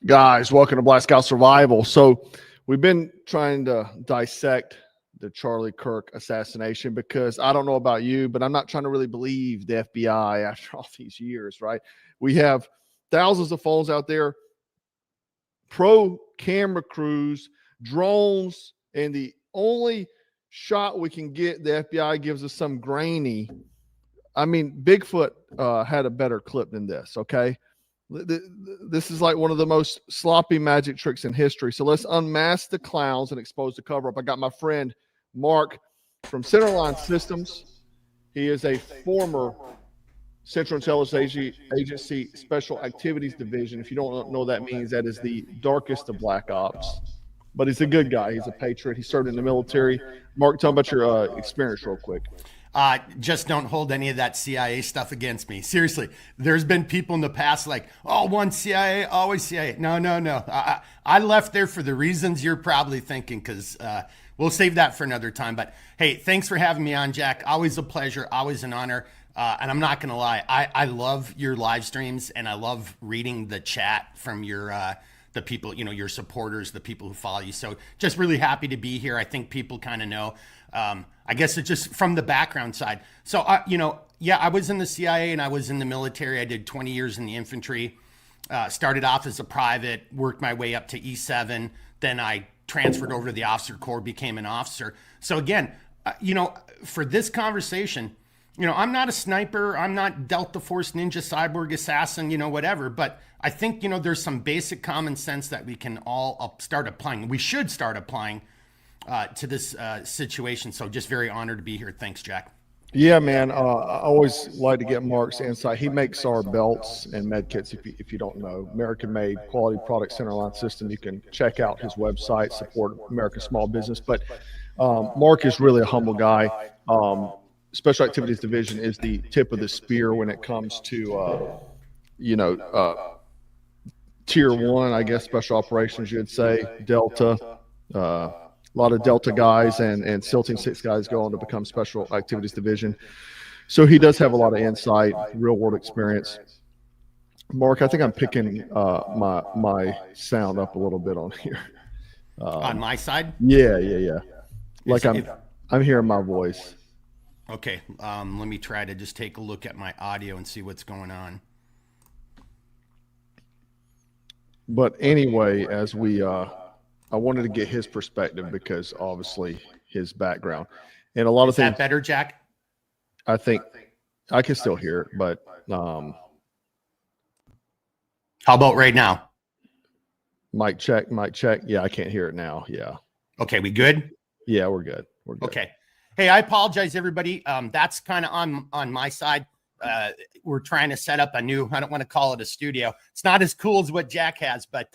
Guys, welcome to Black Scout Survival. So we've been trying to dissect the Charlie Kirk assassination because I don't know about you, but I'm not trying to really believe the FBI after all these years, right? We have thousands of phones out there, pro camera crews, drones, and the only shot we can get, the FBI gives us some grainy. I mean, Bigfoot had a better clip than this, okay? This is like one of the most sloppy magic tricks in history. So let's unmask the clowns and expose the cover up. I got my friend Mark from Centerline Systems. He is a former Central Intelligence Agency Special Activities Division. If you don't know what that means, that is the darkest of black ops. But he's a good guy. He's a patriot. He served in the military. Mark, tell me about your experience real quick. Just don't hold any of that CIA stuff against me. Seriously, there's been people in the past like, oh, one CIA, always CIA. No. I left there for the reasons you're probably thinking, because we'll save that for another time. But hey, thanks for having me on, Jack. Always a pleasure, always an honor. And I'm not going to lie, I love your live streams, and I love reading the chat from your the people, your supporters, the people who follow you. So just really happy to be here. I think people kind of know. I guess it's just from the background side. So, I was in the CIA and I was in the military. I did 20 years in the infantry, started off as a private, worked my way up to E7. Then I transferred over to the officer corps, became an officer. So again, for this conversation, I'm not a sniper. I'm not Delta Force ninja cyborg assassin, whatever. But I think, there's some basic common sense that we can all start applying. We should start applying to this situation. So just very honored to be here. Thanks, Jack. Yeah, man. I always like to get Mark's insight. He makes our belts and med kits, if you don't know. American-made quality product, Centerline System. You can check out his website, support American small business. But Mark is really a humble guy. Special Activities Division is the tip of the spear when it comes to, Tier 1, I guess, special operations, you'd say, Delta. A lot of Delta guys and SEAL Team 6 guys go on to become Special Activities Division. So he does have a lot of insight, real world experience. Mark, I think I'm picking my sound up a little bit on here. On my side? Yeah. Like I'm hearing my voice. Okay. Let me try to just take a look at my audio and see what's going on. But anyway, as we I wanted to get his perspective because obviously his background and a lot of things. Is that better, Jack? I think I can still hear it, but how about right now? Mic check. Yeah, I can't hear it now. Yeah. Okay, we good? Yeah, we're good. Okay. Hey, I apologize, everybody. That's kind of on my side. We're trying to set up a new, I don't want to call it a studio. It's not as cool as what Jack has, but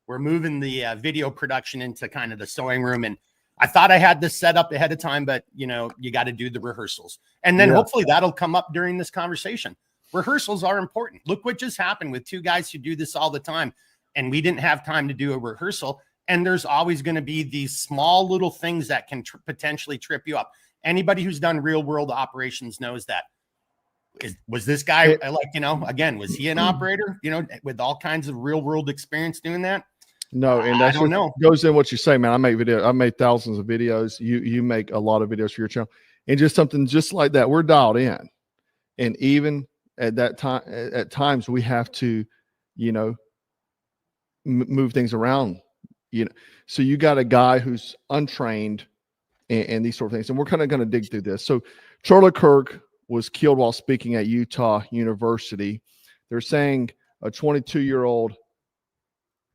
we're moving the video production into kind of the sewing room. And I thought I had this set up ahead of time, but you got to do the rehearsals. And then hopefully that'll come up during this conversation. Rehearsals are important. Look what just happened with two guys who do this all the time. And we didn't have time to do a rehearsal. And there's always going to be these small little things that can potentially trip you up. Anybody who's done real world operations knows that. Was this guy again, was he an operator, with all kinds of real world experience doing that? No, and that's goes in what you say, man. I make videos. I made thousands of videos. You make a lot of videos for your channel, and just something just like that. We're dialed in, and even at that time, at times we have to, move things around. So you got a guy who's untrained, and these sort of things, and we're kind of going to dig through this. So Charlie Kirk was killed while speaking at Utah University. They're saying a 22-year-old.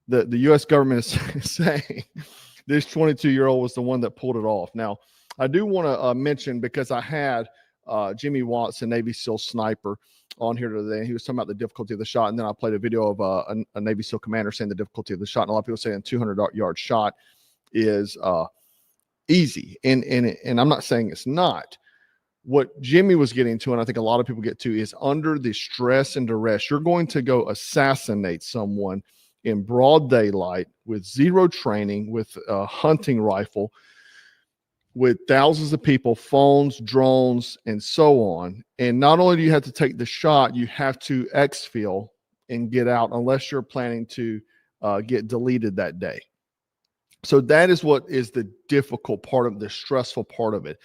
The U.S. government is saying this 22-year-old was the one that pulled it off. Now, I do want to mention, because I had Jimmy Watson, Navy SEAL sniper, on here today. He was talking about the difficulty of the shot, and then I played a video of a Navy SEAL commander saying the difficulty of the shot. And a lot of people saying a 200-yard shot is easy, and I'm not saying it's not. What Jimmy was getting to, and I think a lot of people get to, is under the stress and duress, you're going to go assassinate someone in broad daylight with zero training, with a hunting rifle, with thousands of people, phones, drones, and so on. And not only do you have to take the shot, you have to exfil and get out, unless you're planning to get deleted that day. So that is what is the difficult part of the stressful part of it.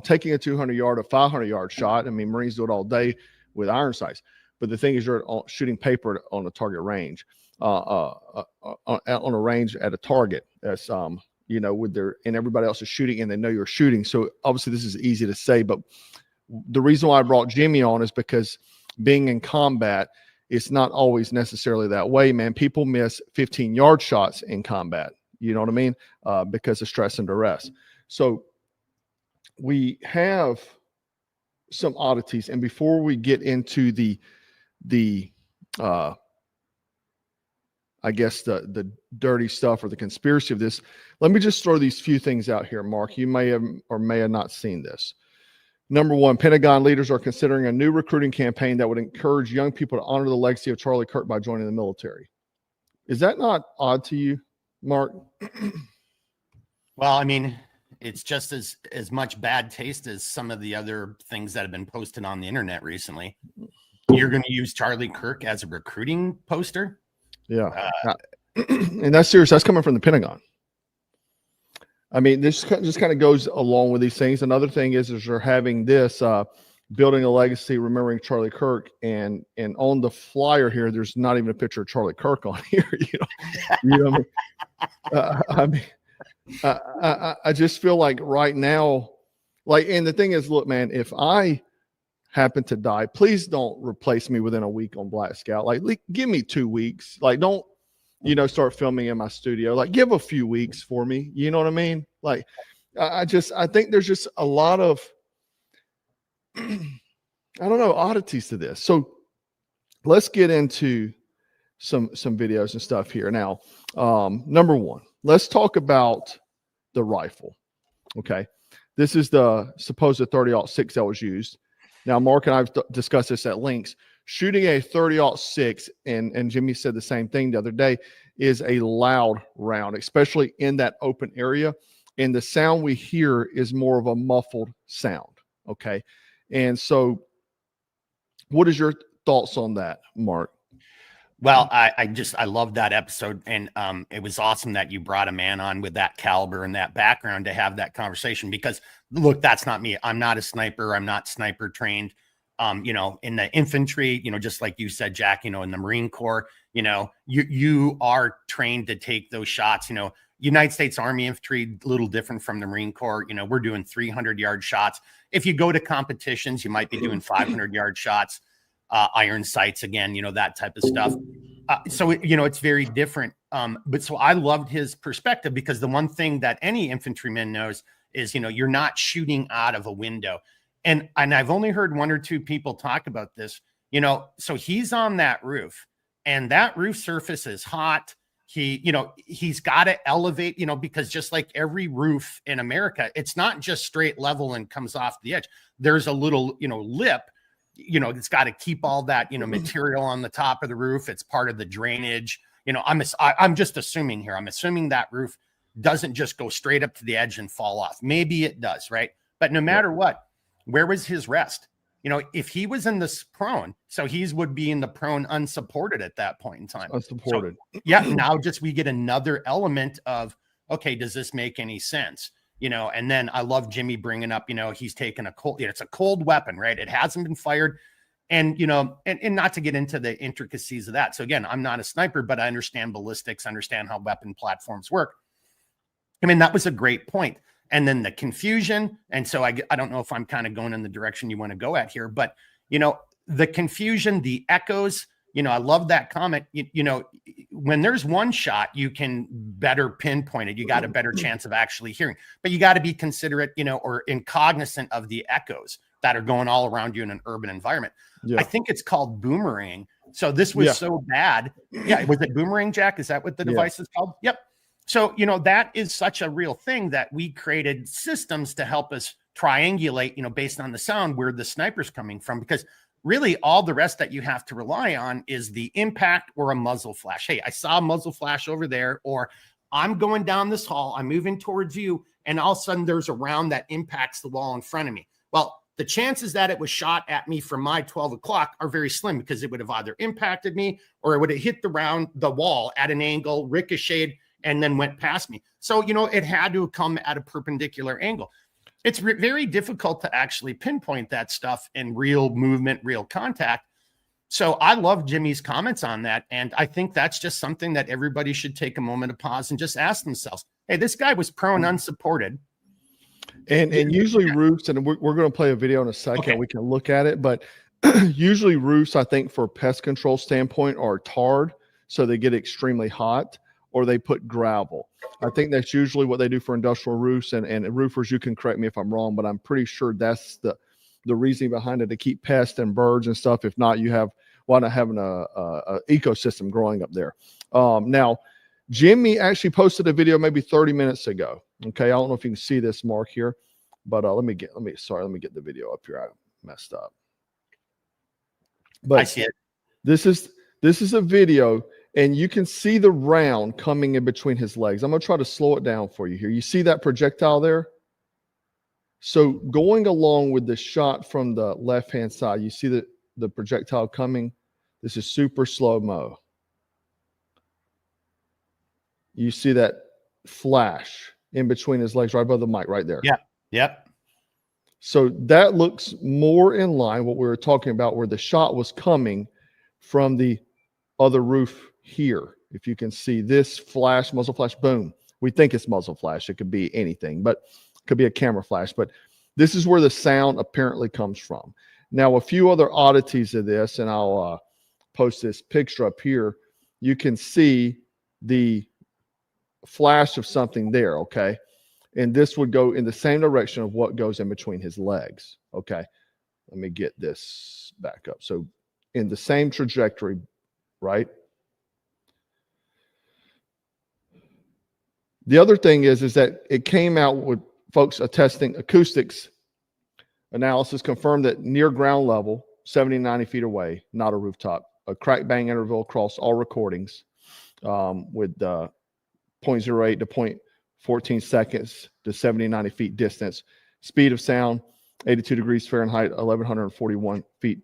Taking a 200-yard or 500-yard shot. I mean, Marines do it all day with iron sights. But the thing is, you're shooting paper on a target range, on a range at a target. That's with and everybody else is shooting, and they know you're shooting. So obviously, this is easy to say, but the reason why I brought Jimmy on is because being in combat, it's not always necessarily that way, man. People miss 15-yard shots in combat. You know what I mean? Because of stress and duress. So we have some oddities. And before we get into the I guess the dirty stuff or the conspiracy of this, let me just throw these few things out here, Mark. You may have or may have not seen this. Number one, Pentagon leaders are considering a new recruiting campaign that would encourage young people to honor the legacy of Charlie Kirk by joining the military. Is that not odd to you, Mark? Well, I mean, it's just as much bad taste as some of the other things that have been posted on the internet recently. You're going to use Charlie Kirk as a recruiting poster? Yeah. And that's serious. That's coming from the Pentagon. I mean, this just kind of goes along with these things. Another thing is they're having this building a legacy, remembering Charlie Kirk, and on the flyer here, there's not even a picture of Charlie Kirk on here. You know what I mean? I just feel like right now, and the thing is, look, man, if I happen to die, please don't replace me within a week on Black Scout. Give me 2 weeks. Don't, start filming in my studio. Give a few weeks for me. You know what I mean? I think there's just a lot of, I don't know, oddities to this. So let's get into some videos and stuff here. Now, number one, let's talk about the rifle. Okay. This is the supposed 30-06 that was used. Now, Mark and I've discussed this at length. Shooting a 30-06, and Jimmy said the same thing the other day, is a loud round, especially in that open area. And the sound we hear is more of a muffled sound. Okay. And so what is your thoughts on that, Mark? Well, I love that episode. And it was awesome that you brought a man on with that caliber and that background to have that conversation, because look, that's not me. I'm not a sniper. I'm not sniper trained. In the infantry, just like you said, Jack, in the Marine Corps, you are trained to take those shots. United States Army infantry, a little different from the Marine Corps. We're doing 300-yard shots. If you go to competitions, you might be doing 500-yard shots, iron sights again, that type of stuff. So it's very different. But so I loved his perspective, because the one thing that any infantryman knows is, you're not shooting out of a window. And I've only heard one or two people talk about this, so he's on that roof, and that roof surface is hot. He's got to elevate, because just like every roof in America, it's not just straight level and comes off the edge. There's a little, lip, it's got to keep all that, material on the top of the roof. It's part of the drainage. I'm just assuming here. I'm assuming that roof doesn't just go straight up to the edge and fall off. Maybe it does, right? But no matter what, where was his rest? If he was in this prone, so he would be in the prone unsupported at that point in time. Unsupported. So, yeah. Now we get another element of, okay, does this make any sense? And then I love Jimmy bringing up, he's taken a cold, it's a cold weapon, right? It hasn't been fired. And, and not to get into the intricacies of that. So again, I'm not a sniper, but I understand ballistics, understand how weapon platforms work. I mean, that was a great point. And then the confusion. And so I don't know if I'm kind of going in the direction you want to go at here, but, the confusion, the echoes, I love that comment. When there's one shot, you can better pinpoint it. You got a better chance of actually hearing, but you got to be considerate, or cognizant of the echoes that are going all around you in an urban environment. Yeah. I think it's called boomerang. So this was so bad. Yeah. Was it boomerang, Jack? Is that what the device is called? Yep. So, that is such a real thing that we created systems to help us triangulate, based on the sound where the sniper's coming from, because really all the rest that you have to rely on is the impact or a muzzle flash. Hey, I saw a muzzle flash over there, or I'm going down this hall, I'm moving towards you, and all of a sudden there's a round that impacts the wall in front of me. Well, the chances that it was shot at me from my 12 o'clock are very slim, because it would have either impacted me or it would have hit the wall at an angle, ricocheted, and then went past me. So, you know, it had to come at a perpendicular angle. It's very difficult to actually pinpoint that stuff in real movement, real contact. So I love Jimmy's comments on that. And I think that's just something that everybody should take a moment of pause and just ask themselves, hey, this guy was prone unsupported. And usually roofs, and we're going to play a video in a second. Okay. We can look at it, but usually roofs, I think, for pest control standpoint, are tarred so they get extremely hot, or they put gravel. I think that's usually what they do for industrial roofs, and roofers, you can correct me if I'm wrong, but I'm pretty sure that's the reasoning behind it, to keep pests and birds and stuff. If not, why not having a ecosystem growing up there? Now, Jimmy actually posted a video maybe 30 minutes ago. Okay, I don't know if you can see this, Mark, here, but let me get the video up here. I messed up. But I see it. This is a video, and you can see the round coming in between his legs. I'm going to try to slow it down for you here. You see that projectile there? So going along with the shot from the left-hand side, you see the projectile coming. This is super slow-mo. You see that flash in between his legs right above the mic right there. Yeah. Yep. So that looks more in line what we were talking about, where the shot was coming from the other roof here. If you can see this flash, muzzle flash, boom. We think it's muzzle flash. It could be anything, but it could be a camera flash. But this is where the sound apparently comes from. Now, a few other oddities of this, and I'll post this picture up here. You can see the flash of something there, okay? And this would go in the same direction of what goes in between his legs, okay? Let me get this back up. So in the same trajectory, right? The other thing is that it came out with folks attesting acoustics analysis confirmed that near ground level, 70, 90 feet away, not a rooftop, a crack bang interval across all recordings with 0.08 to 0.14 seconds to 70, 90 feet distance. Speed of sound, 82 degrees Fahrenheit, 1,141 feet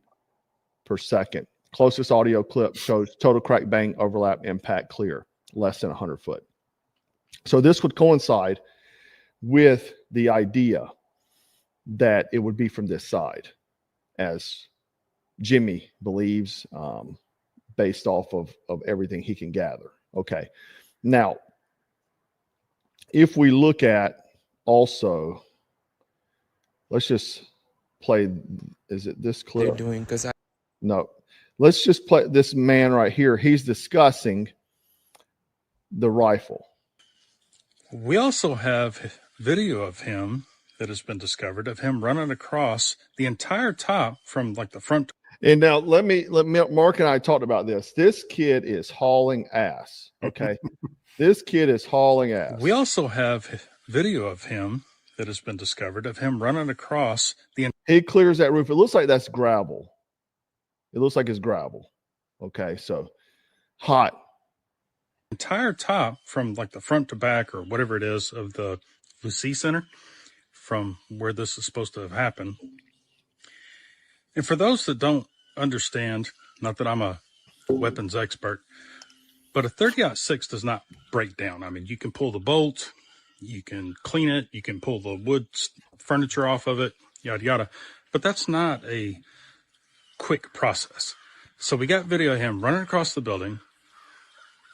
per second. Closest audio clip shows total crack bang overlap impact clear, less than 100 foot. So this would coincide with the idea that it would be from this side, as Jimmy believes, based off of everything he can gather. Okay. Now, if we look at also, let's just play, is it this clip? They're doing, because No. Let's just play this man right here. He's discussing the rifle. We also have video of him that has been discovered of him running across the entire top from like the front. And now let me Mark and I talked about this. This kid is hauling ass. Okay. This kid is hauling ass. We also have video of him that has been discovered of him running across the. He clears that roof. It looks like that's gravel. It looks like it's gravel. Okay. So hot. Entire top from like the front to back or whatever it is of the Lucie Center from where this is supposed to have happened. And for those that don't understand, not that I'm a weapons expert, but a 30-06 does not break down. I mean, you can pull the bolt, you can clean it, you can pull the wood furniture off of it, yada, yada. But that's not a quick process. So we got video of him running across the building,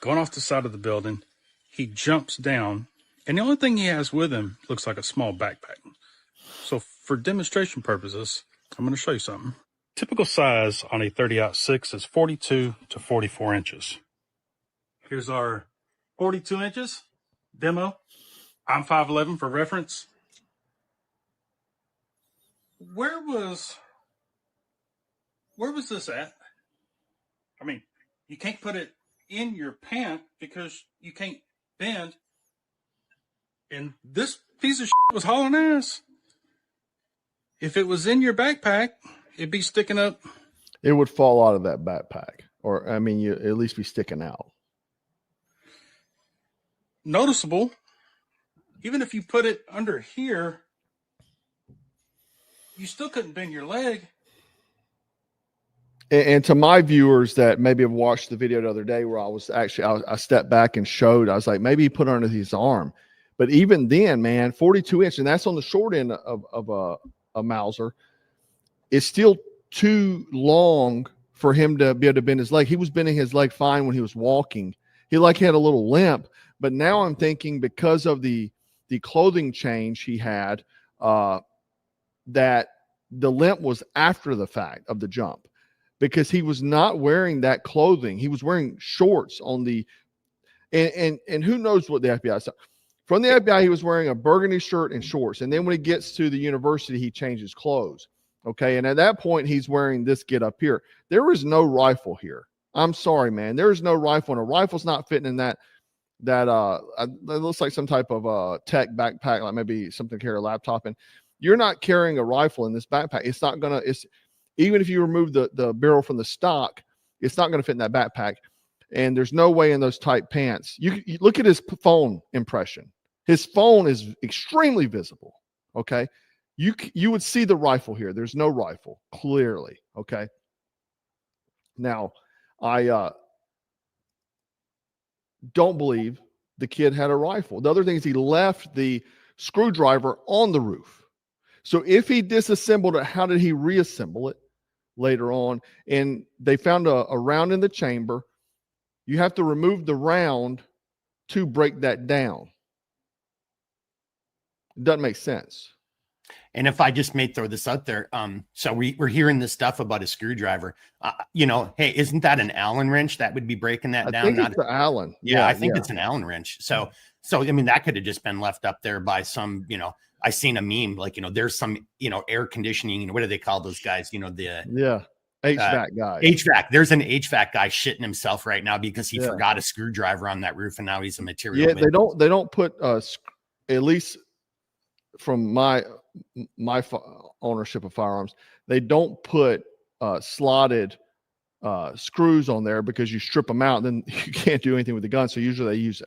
going off the side of the building. He jumps down, and the only thing he has with him looks like a small backpack. So for demonstration purposes, I'm going to show you something. Typical size on a 30-06 is 42 to 44 inches. Here's our 42 inches demo. I'm 5'11" for reference. Where was this at? I mean, you can't put it in your pant because you can't bend. And this piece of shit was hauling ass. If it was in your backpack, it'd be sticking up. It would fall out of that backpack, or I mean, you at least be sticking out. Noticeable. Even if you put it under here, You still couldn't bend your leg. And to my viewers that maybe have watched the video the other day where I stepped back and showed, I was like, maybe he put it under his arm. But even then, man, 42 inch, and that's on the short end of a Mauser, it's still too long for him to be able to bend his leg. He was bending his leg fine when he was walking. He had a little limp, but now I'm thinking because of the clothing change he had, that the limp was after the fact of the jump, because he was not wearing that clothing. He was wearing shorts on the, and who knows what the FBI saw. From the FBI, he was wearing a burgundy shirt and shorts. And then when he gets to the university, he changes clothes. Okay. And at that point, he's wearing this get up here. There is no rifle here. I'm sorry, man. There is no rifle, and a rifle's not fitting in that it looks like some type of tech backpack, like maybe something to carry a laptop in. You're not carrying a rifle in this backpack. It's not gonna, even if you remove the barrel from the stock, it's not gonna fit in that backpack. And there's no way in those tight pants. You look at his phone impression. His phone is extremely visible. Okay. You would see the rifle here. There's no rifle, clearly. Okay. Now, I don't believe the kid had a rifle. The other thing is he left the screwdriver on the roof. So if he disassembled it, how did he reassemble it later on? And they found a round in the chamber. You have to remove the round to break that down. It doesn't make sense. And if I just may throw this out there, so we're hearing this stuff about a screwdriver. Hey, isn't that an Allen wrench that would be breaking that down? I think it's the Allen. Yeah, I think it's an Allen wrench. So I mean, that could have just been left up there by some, I seen a meme like, there's some, air conditioning. What do they call those guys? HVAC guy. HVAC. There's an HVAC guy shitting himself right now because he forgot a screwdriver on that roof, and now he's a material. Yeah, they don't put at least from my ownership of firearms, they don't put slotted screws on there, because you strip them out, then you can't do anything with the gun. So usually they use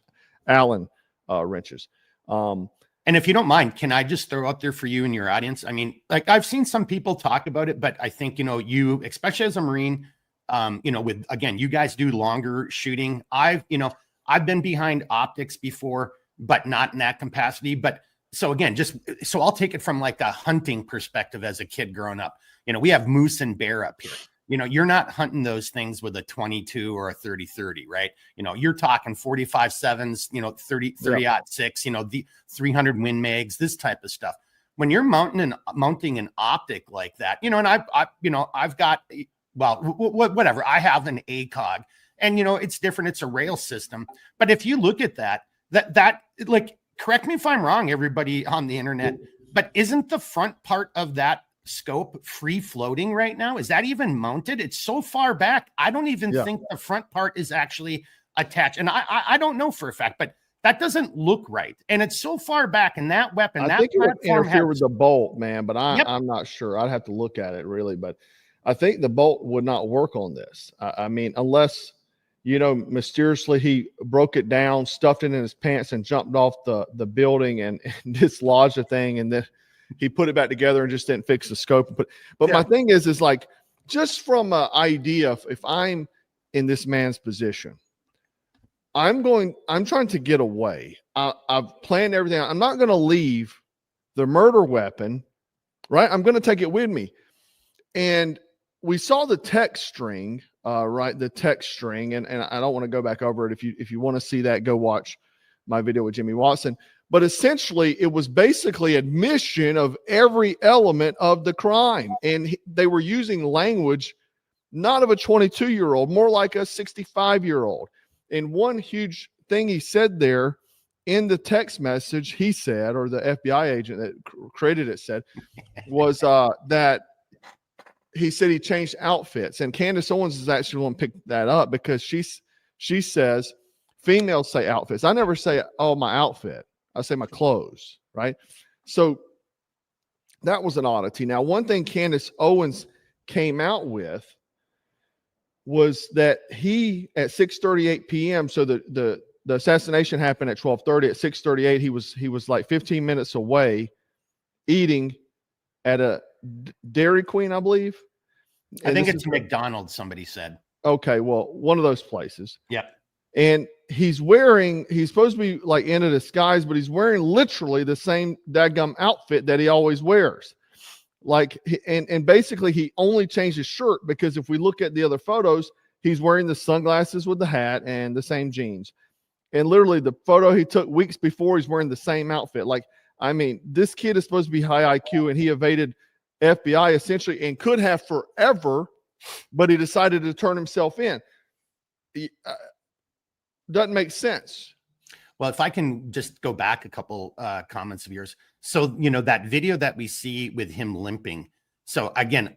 Allen wrenches. And if you don't mind, can I just throw out there for you and your audience? I mean, like, I've seen some people talk about it, but I think, you, especially as a Marine, with, again, you guys do longer shooting. I've been behind optics before, but not in that capacity. But so again, so I'll take it from like a hunting perspective as a kid growing up. We have moose and bear up here. You're not hunting those things with a 22 or a 30-30, right? You're talking 45-7s, 30-06, the 300 Win Mags, this type of stuff. When you're mounting an optic like that, and I've got, well, whatever, I have an ACOG, and it's different. It's a rail system. But if you look at that like, correct me if I'm wrong, everybody on the internet, but isn't the front part of that scope free floating right now? Is that even mounted? It's so far back. I don't even think the front part is actually attached. And I don't know for a fact, but that doesn't look right. And it's so far back, and that weapon, I think it would interfere with the bolt, man, but I'm not sure. I'd have to look at it really, but I think the bolt would not work on this. I mean, unless, mysteriously he broke it down, stuffed it in his pants, and jumped off the building and dislodged the thing, and then he put it back together and just didn't fix the scope. But my thing is like, just from an idea, if I'm in this man's position, I'm trying to get away. I've planned everything. I'm not going to leave the murder weapon, right? I'm going to take it with me. And we saw the text string, right? The text string. And I don't want to go back over it. If you want to see that, go watch my video with Jimmy Watson. But essentially, it was basically admission of every element of the crime. And they were using language not of a 22-year-old, more like a 65-year-old. And one huge thing he said there in the text message, he said, or the FBI agent that created it said, was that he said he changed outfits. And Candace Owens is actually the one pick that up, because she says females say outfits. I never say, oh, my outfit. I say my clothes, right? So that was an oddity. Now, one thing Candace Owens came out with was that he, at 6:38 p.m., so the assassination happened at 12:30. At 6:38, he was like 15 minutes away, eating at Dairy Queen, I believe. I think it's McDonald's, somebody said. Okay, well, one of those places. Yep. And he's supposed to be like in a disguise, but he's wearing literally the same dadgum outfit that he always wears. Like, and basically he only changed his shirt because if we look at the other photos, he's wearing the sunglasses with the hat and the same jeans. And literally the photo he took weeks before, he's wearing the same outfit. Like, I mean, this kid is supposed to be high IQ, and he evaded FBI essentially and could have forever, but he decided to turn himself in. Doesn't make sense. Well, if I can just go back a couple comments of yours. So, you know, that video that we see with him limping. So again,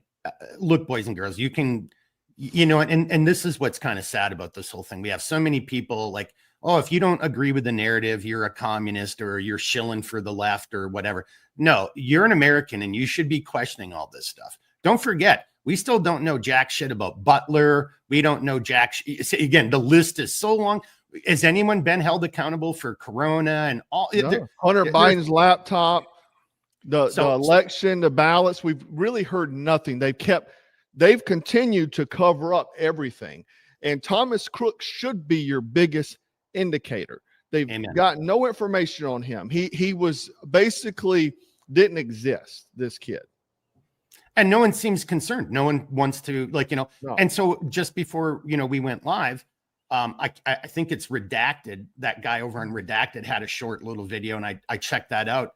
look, boys and girls, you can, you know, and this is what's kind of sad about this whole thing. We have so many people like, oh, if you don't agree with the narrative, you're a communist or you're shilling for the left or whatever. No, you're an American and you should be questioning all this stuff. Don't forget, we still don't know jack shit about Butler. We don't know jack. Again, the list is so long. Has anyone been held accountable for Corona and all? No. Hunter Biden's laptop, the election, the ballots. We've really heard nothing. They've continued to cover up everything. And Thomas Crook should be your biggest indicator. They've got no information on him. He was basically didn't exist, this kid. And no one seems concerned. No one wants to, like, you know, no. And so just before, you know, we went live, I think it's Redacted. That guy over on Redacted had a short little video, and I checked that out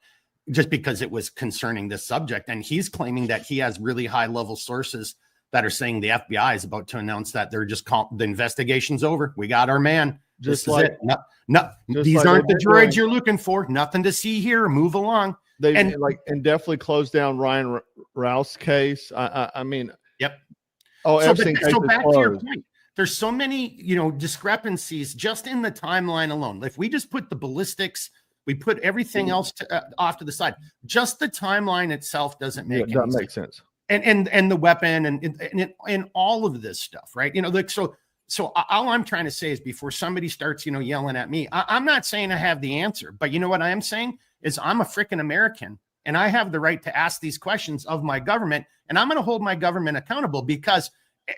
just because it was concerning this subject. And he's claiming that he has really high level sources that are saying the FBI is about to announce that they're just the investigation's over. We got our man. Just like it. These aren't the droids you're looking for. Nothing to see here. Move along. They and definitely closed down Ryan Rouse's case. I mean, yep. Oh, so back to your point. There's so many, you know, discrepancies just in the timeline alone. If we just put the ballistics, we put everything else off to the side. Just the timeline itself doesn't make sense. And the weapon and all of this stuff, right? You know, like so all I'm trying to say is before somebody starts, you know, yelling at me, I'm not saying I have the answer, but you know what I am saying is I'm a freaking American and I have the right to ask these questions of my government, and I'm going to hold my government accountable because,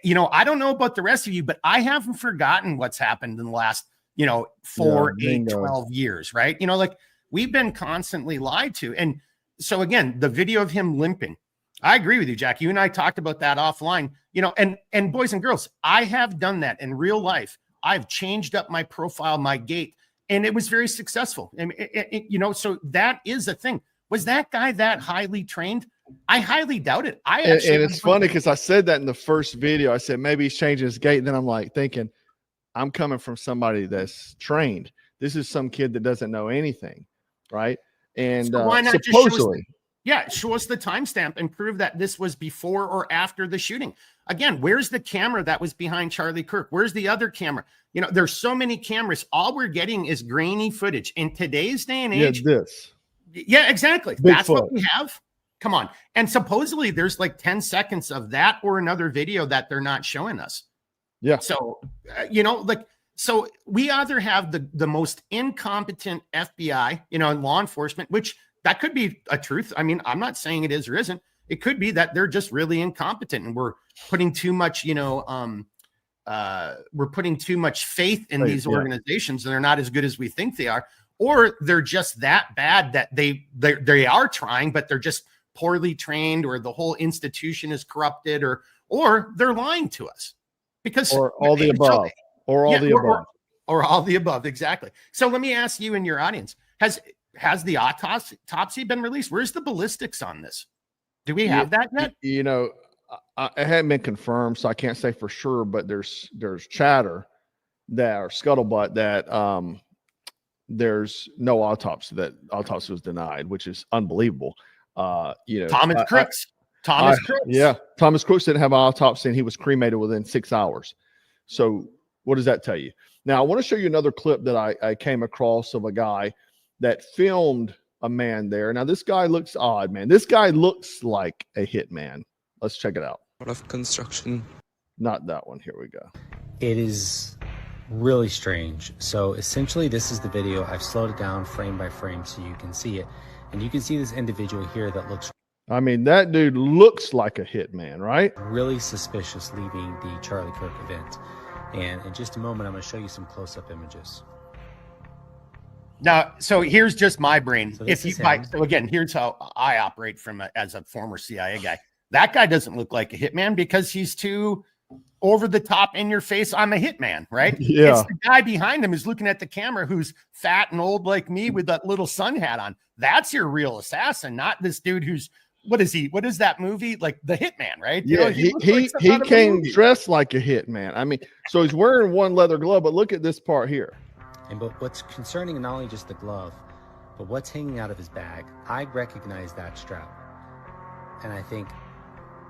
you know, I don't know about the rest of you, but I haven't forgotten what's happened in the last, you know, 4, 8, 12 years, right? You know, like we've been constantly lied to. And so again, the video of him limping, I agree with you, Jack. You and I talked about that offline, you know, and boys and girls, I have done that in real life. I've changed up my profile, my gait, and it was very successful. And you know, so that is a thing. Was that guy that highly trained? I highly doubt it. And it's funny because I said that in the first video. I said maybe he's changing his gait. And then I'm like thinking, I'm coming from somebody that's trained. This is some kid that doesn't know anything, right? And so why not supposedly. Show us the timestamp and prove that this was before or after the shooting. Again, where's the camera that was behind Charlie Kirk? Where's the other camera? You know, there's so many cameras. All we're getting is grainy footage. In today's day and age. Yeah, exactly. That's what we have. Come on. And supposedly there's like 10 seconds of that or another video that they're not showing us. Yeah. So, you know, like, so we either have the most incompetent FBI, you know, and law enforcement, which that could be a truth. I mean, I'm not saying it is or isn't. It could be that they're just really incompetent and we're putting too much, you know, we're putting too much faith in these organizations and they're not as good as we think they are, or they're just that bad that they are trying, but they're just poorly trained, or the whole institution is corrupted, or they're lying to us because or all the above, or all the above. Exactly. So let me ask you and your audience, has the autopsy been released? Where's the ballistics on this? Do we have that yet? You know, it hadn't been confirmed, so I can't say for sure, but there's chatter that, or scuttlebutt that there's no autopsy, that autopsy was denied, which is unbelievable. You know, Thomas Crooks. Thomas Crooks didn't have an autopsy and he was cremated within 6 hours. So what does that tell you? Now, I want to show you another clip that I came across of a guy that filmed a man there. Now, this guy looks odd, man. This guy looks like a hitman. Let's check it out. Of construction. Not that one. Here we go. It is really strange. So essentially, this is the video. I've slowed it down frame by frame so you can see it. And you can see this individual here that looks... I mean, that dude looks like a hitman, right? Really suspicious leaving the Charlie Kirk event. And in just a moment, I'm going to show you some close-up images. Now, so here's just my brain. So So again, here's how I operate as a former CIA guy. That guy doesn't look like a hitman because he's too over the top, in your face. I'm a hitman, right? Yeah. It's the guy behind him who's looking at the camera, who's fat and old like me with that little sun hat on. That's your real assassin, not this dude who's, what is he? What is that movie? Like The Hitman, right? Yeah, he came dressed like a hitman. I mean, so he's wearing one leather glove, but look at this part here. But what's concerning, not only just the glove, but what's hanging out of his bag. I recognize that strap, and I think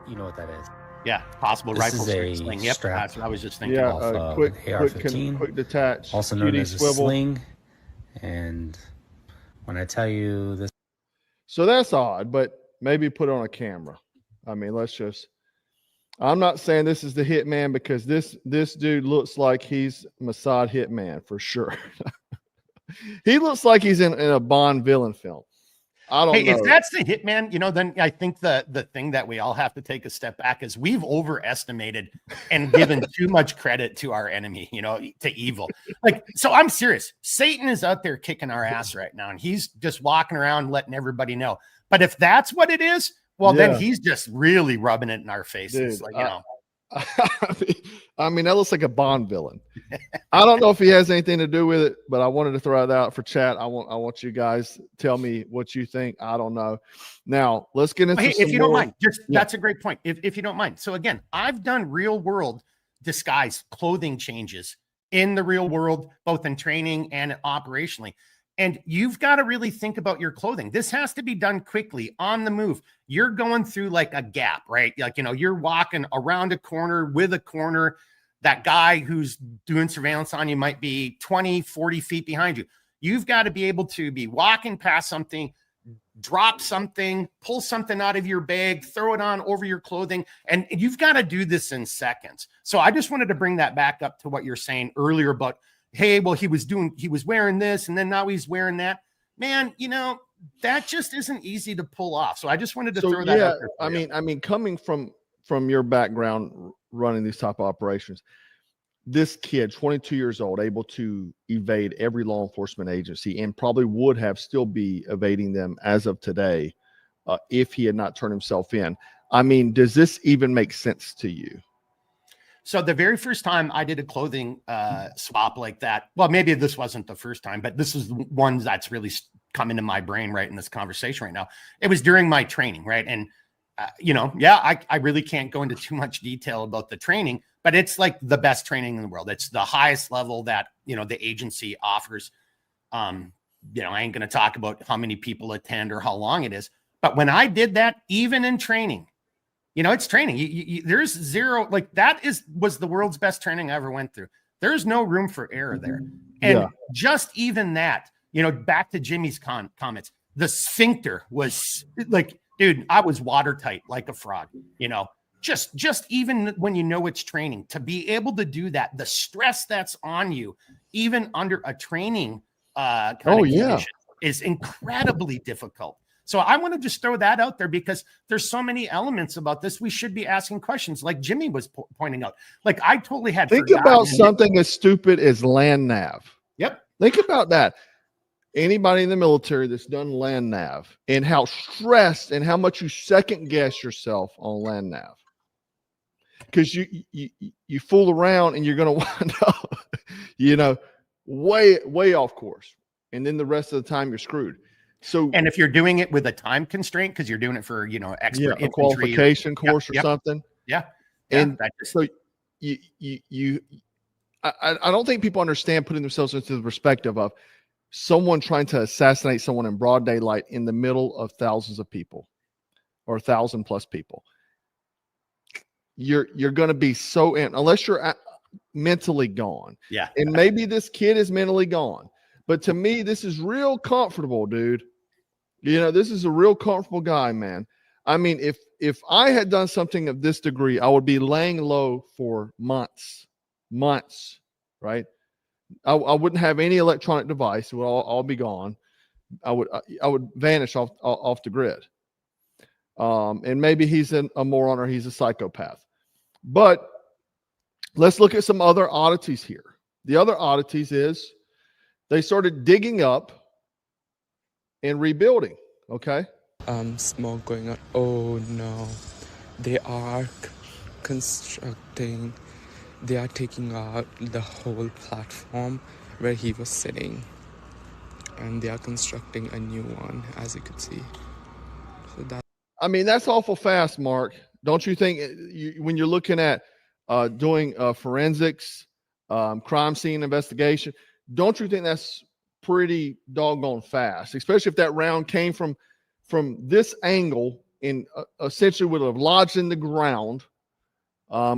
you know what that is. Yeah, possible This rifle is a sling. Yep, strap. that's what I was just thinking. Yeah, Off, quick AR-15, quick detach, also known QD as a swivel. sling. And when I tell you this, So that's odd, but maybe put on a camera. I mean, I'm not saying this is the hitman, because this dude looks like he's Mossad hitman for sure. He looks like he's in a Bond villain film. I don't know. If that's the hitman, then I think the thing that we all have to take a step back is we've overestimated and given too much credit to our enemy, to evil. So I'm serious. Satan is out there kicking our ass right now, and he's just walking around letting everybody know. But if that's what it is, well, then he's just really rubbing it in our faces. Dude, I mean, that looks like a Bond villain. I don't know if he has anything to do with it, but I wanted to throw that out for chat. I want you guys to tell me what you think. I don't know. Now let's get into if you don't mind, that's a great point. If you don't mind. So again, I've done real world disguise clothing changes in the real world, both in training and operationally. And you've got to really think about your clothing. This has to be done quickly, on the move. You're going through like a gap, right? Like, you're walking around a corner with a corner. That guy who's doing surveillance on you might be 20, 40 feet behind you. You've got to be able to be walking past something, drop something, pull something out of your bag, throw it on over your clothing. And you've got to do this in seconds. So I just wanted to bring that back up to what you're saying earlier about, hey, well, he was wearing this, and then now he's wearing that. Man, that just isn't easy to pull off. So I just wanted to throw that out there. I mean, coming from your background running these type of operations, this kid, 22 years old, able to evade every law enforcement agency, and probably would have still be evading them as of today, if he had not turned himself in. I mean, does this even make sense to you? So the very first time I did a clothing swap like that, well, maybe this wasn't the first time, but this is the one that's really come into my brain right in this conversation right now. It was during my training, right? And, I really can't go into too much detail about the training, but it's like the best training in the world. It's the highest level that, the agency offers. I ain't going to talk about how many people attend or how long it is. But when I did that, even in training, it's training. There's zero, like that was the world's best training I ever went through. There's no room for error there. And just even that, back to Jimmy's comments, the sphincter was like, dude, I was watertight like a frog, just even when it's training, to be able to do that, the stress that's on you, even under a training condition, is incredibly difficult. So I want to just throw that out there, because there's so many elements about this. We should be asking questions, like Jimmy was pointing out. Like, I totally had think about something as stupid as land nav. Yep. Think about that. Anybody in the military that's done land nav, and how stressed and how much you second guess yourself on land nav, because you fool around and you're going to wind up, way off course, and then the rest of the time you're screwed. So, and if you're doing it with a time constraint, because you're doing it for expert a qualification course or something, and so I don't think people understand putting themselves into the perspective of someone trying to assassinate someone in broad daylight in the middle of thousands of people, or 1,000+ people. You're going to be so unless you're mentally gone. Yeah, and maybe this kid is mentally gone. But to me, this is real comfortable, dude. This is a real comfortable guy, man. I mean, if I had done something of this degree, I would be laying low for months, right? I wouldn't have any electronic device. It would all be gone. I would vanish off the grid. And maybe he's a moron or he's a psychopath. But let's look at some other oddities here. The other oddities is they started digging up and rebuilding. Okay. Smoke going on. Oh no. They are constructing, they are taking out the whole platform where he was sitting. And they are constructing a new one, as you could see. So that. I mean, that's awful fast, Mark. Don't you think when you're looking at doing forensics, crime scene investigation, don't you think that's pretty doggone fast, especially if that round came from this angle and essentially would have lodged in the ground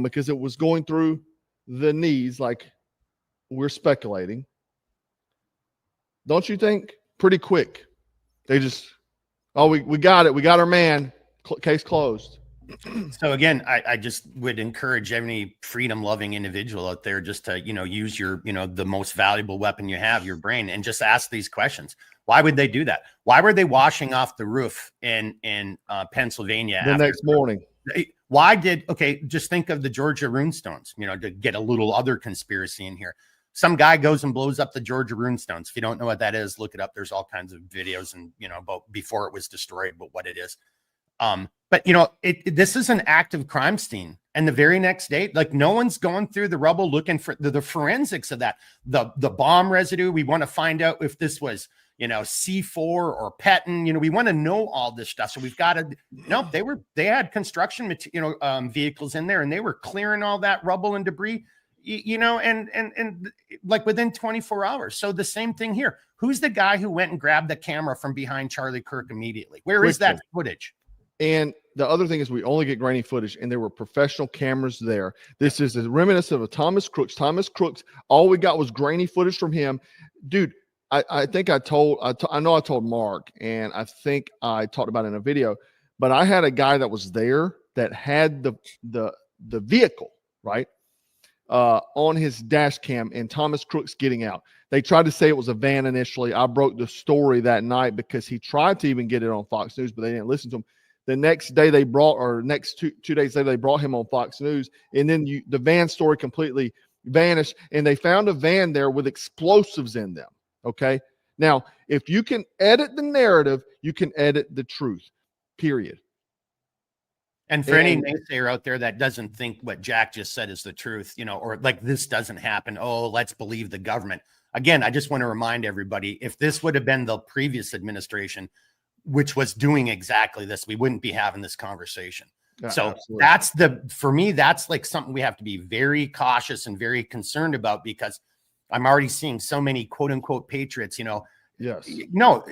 because it was going through the knees, like we're speculating. Don't you think? Pretty quick. They just, we got it. We got our man. Case closed. So again, I just would encourage any freedom-loving individual out there just to, use your, the most valuable weapon you have, your brain, and just ask these questions. Why would they do that? Why were they washing off the roof in Pennsylvania the next morning? Why just think of the Georgia runestones, to get a little other conspiracy in here. Some guy goes and blows up the Georgia runestones. If you don't know what that is, look it up. There's all kinds of videos and, about before it was destroyed, but what it is. But this is an active crime scene. And the very next day, like no one's going through the rubble looking for the forensics of that, the bomb residue. We want to find out if this was, C4 or Petin, we want to know all this stuff. So we've got to, they had construction, vehicles in there and they were clearing all that rubble and debris, and like within 24 hours. So the same thing here. Who's the guy who went and grabbed the camera from behind Charlie Kirk immediately? Where is that footage? And the other thing is we only get grainy footage, and there were professional cameras there. This is a reminiscent of Thomas Crooks. Thomas Crooks, all we got was grainy footage from him. Dude, I think I know I told Mark, and I think I talked about it in a video, but I had a guy that was there that had the vehicle, right, on his dash cam, and Thomas Crooks getting out. They tried to say it was a van initially. I broke the story that night because he tried to even get it on Fox News, but they didn't listen to him. The next day next two days later, they brought him on Fox News. And then the van story completely vanished. And they found a van there with explosives in them. Okay. Now, if you can edit the narrative, you can edit the truth, period. And for any naysayer out there that doesn't think what Jack just said is the truth, or like this doesn't happen. Oh, let's believe the government. Again, I just want to remind everybody, if this would have been the previous administration, which was doing exactly this, we wouldn't be having this conversation. So absolutely. For me, that's like something we have to be very cautious and very concerned about, because I'm already seeing so many quote unquote patriots, Yes. No,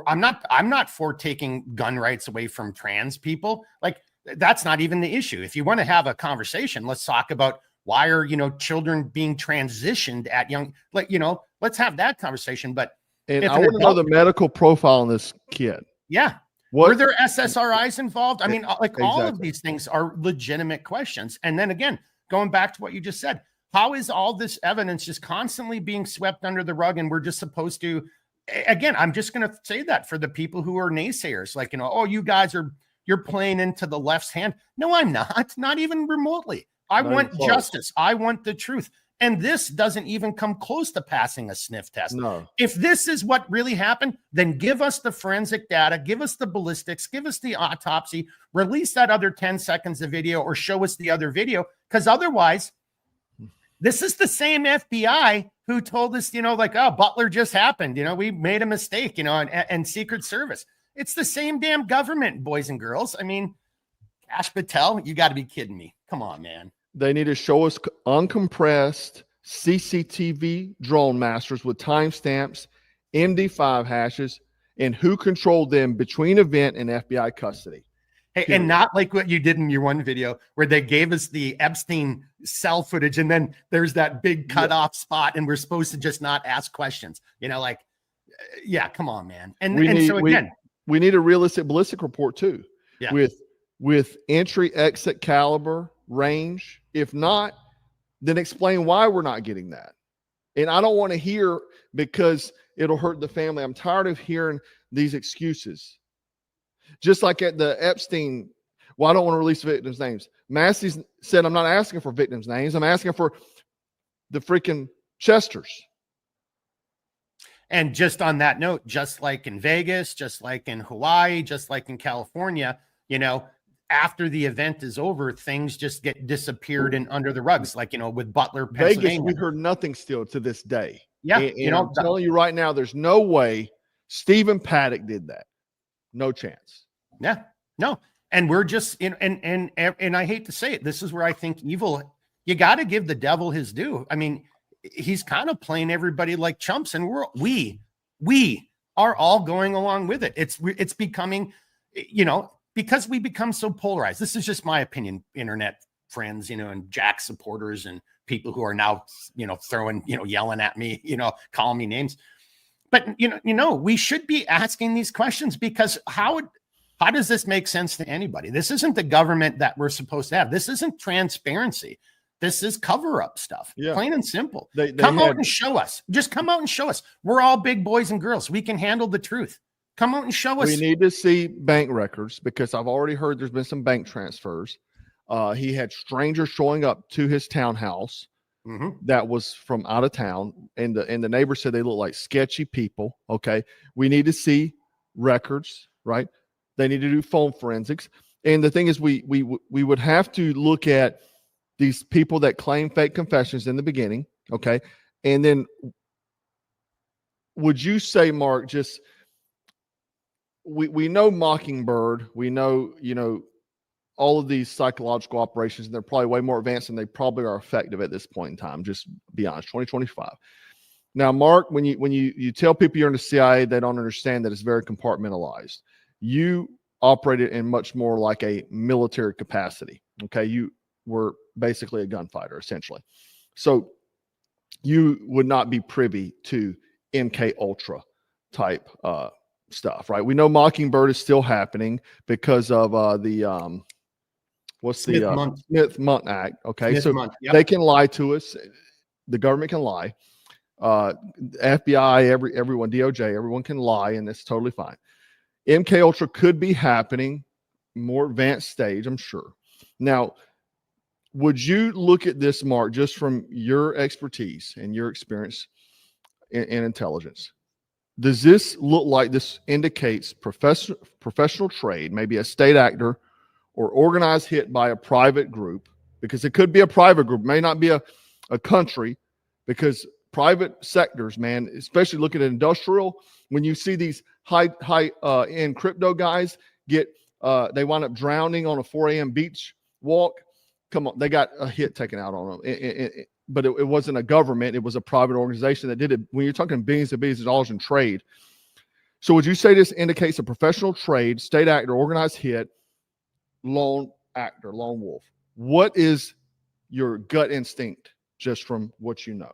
I'm not for taking gun rights away from trans people. Like that's not even the issue. If you want to have a conversation, let's talk about why are, children being transitioned at young, let's have that conversation. But I want to know the medical profile on this kid. Yeah. Were there SSRIs involved? I mean, all of these things are legitimate questions. And then again, going back to what you just said, how is all this evidence just constantly being swept under the rug? And we're just supposed to, again, I'm just going to say that for the people who are naysayers, like, oh, you guys you're playing into the left's hand. No, I'm not even remotely. I want justice. I want the truth. And this doesn't even come close to passing a sniff test. No. If this is what really happened, then give us the forensic data, give us the ballistics, give us the autopsy, release that other 10 seconds of video or show us the other video. Because otherwise, this is the same FBI who told us, oh, Butler just happened. We made a mistake, and Secret Service. It's the same damn government, boys and girls. I mean, Kash Patel, you got to be kidding me. Come on, man. They need to show us uncompressed CCTV drone masters with timestamps, MD5 hashes, and who controlled them between event and FBI custody. Hey, and not like what you did in your one video where they gave us the Epstein cell footage and then there's that big cutoff spot and we're supposed to just not ask questions. Yeah, come on, man. We need a realistic ballistic report too. Yeah. With entry, exit, caliber, range. If not, then explain why we're not getting that. And I don't want to hear because it'll hurt the family. I'm tired of hearing these excuses. Just like at the Epstein, well, I don't want to release victims' names. Massey said, I'm not asking for victims' names. I'm asking for the freaking Chesters. And just on that note, just like in Vegas, just like in Hawaii, just like in California, you know, after the event is over, things just get disappeared and under the rugs, like, you know, with Butler, Pennsylvania. Vegas, we heard nothing still to this day. Yeah. And you know, I'm telling you right now, there's no way Stephen Paddock did that. No chance. Yeah, no. And we're just in, and I hate to say it, this is where I think evil, you got to give the devil his due. I mean, he's kind of playing everybody like chumps, and we are all going along with it. It's becoming, you know, because we become so polarized. This is just my opinion, internet friends, you know, and Jack supporters and people who are now, you know, throwing, you know, yelling at me, you know, calling me names. But you know, we should be asking these questions, because how does this make sense to anybody? This isn't the government that we're supposed to have. This isn't transparency. This is cover-up stuff. Yeah. Plain and simple. They come out and show us. Just come out and show us. We're all big boys and girls. We can handle the truth. Come out and show us. We need to see bank records, because I've already heard there's been some bank transfers. He had strangers showing up to his townhouse that was from out of town, and the neighbor said they look like sketchy people. Okay, we need to see records, right? They need to do phone forensics. And the thing is, we would have to look at these people that claim fake confessions in the beginning, okay? And then would you say, Mark, just we know Mockingbird, we know, you know, all of these psychological operations, and they're probably way more advanced, and they probably are effective at this point in time. Just be honest, 2025. Now, Mark, when you tell people you're in the CIA, they don't understand that it's very compartmentalized. You operated in much more like a military capacity. Okay, you were basically a gunfighter, essentially. So you would not be privy to MK Ultra type stuff, right? We know Mockingbird is still happening because of the Smith-Mundt Act. Okay, Smith-Mundt, yep. They can lie to us. The government can lie. FBI, everyone, DOJ, everyone can lie, and it's totally fine. MK Ultra could be happening, more advanced stage, I'm sure. Now, would you look at this, Mark, just from your expertise and your experience in intelligence? Does this look like this indicates professional trade, maybe a state actor or organized hit by a private group? Because it could be a private group, may not be a country, because private sectors, man, especially looking at industrial, when you see these high end crypto guys get, they wind up drowning on a 4 a.m. beach walk. Come on, they got a hit taken out on them. But it wasn't a government. It was a private organization that did it. When you're talking billions and billions of dollars in trade. So would you say this indicates a professional trade, state actor, organized hit, lone actor, lone wolf? What is your gut instinct just from what you know?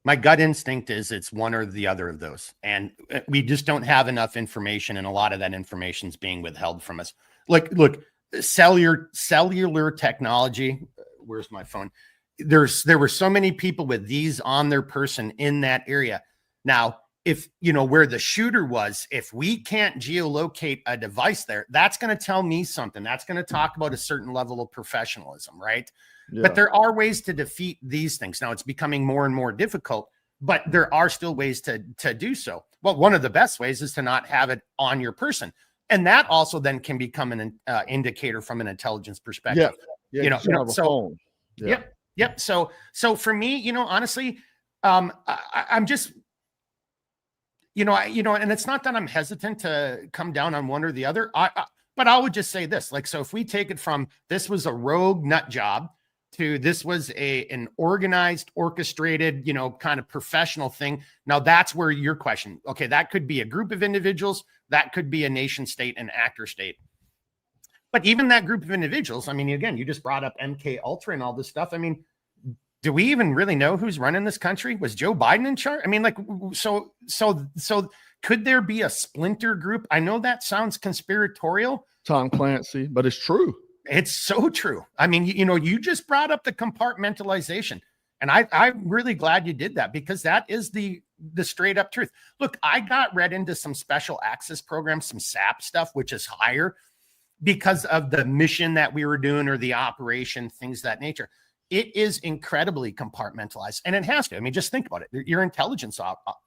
My gut instinct is it's one or the other of those. And we just don't have enough information. And a lot of that information is being withheld from us. Look, cellular technology. Where's my phone? There were so many people with these on their person in that area. Now, if you know where the shooter was, if we can't geolocate a device there, that's going to tell me something. That's going to talk about a certain level of professionalism, right? Yeah. But there are ways to defeat these things. Now it's becoming more and more difficult, but there are still ways to do so. Well, one of the best ways is to not have it on your person. And that also then can become an indicator from an intelligence perspective. Yeah. You know, so yeah. Yep. So for me, you know, honestly, I'm just, and it's not that I'm hesitant to come down on one or the other. But I would just say this, like, so if we take it from this was a rogue nut job to this was an organized, orchestrated, you know, kind of professional thing. Now that's where your question, okay, that could be a group of individuals, that could be a nation state, an actor state. But even that group of individuals, I mean, again, you just brought up MK Ultra and all this stuff. I mean, do we even really know who's running this country? Was Joe Biden in charge? I mean, like, so could there be a splinter group? I know that sounds conspiratorial. Tom Clancy, but it's true. It's so true. I mean, you know, you just brought up the compartmentalization. And I'm really glad you did that, because that is the straight up truth. Look, I got read into some special access programs, some SAP stuff, which is higher because of the mission that we were doing or the operation, things of that nature. It is incredibly compartmentalized, and it has to. I mean, just think about it. You're intelligence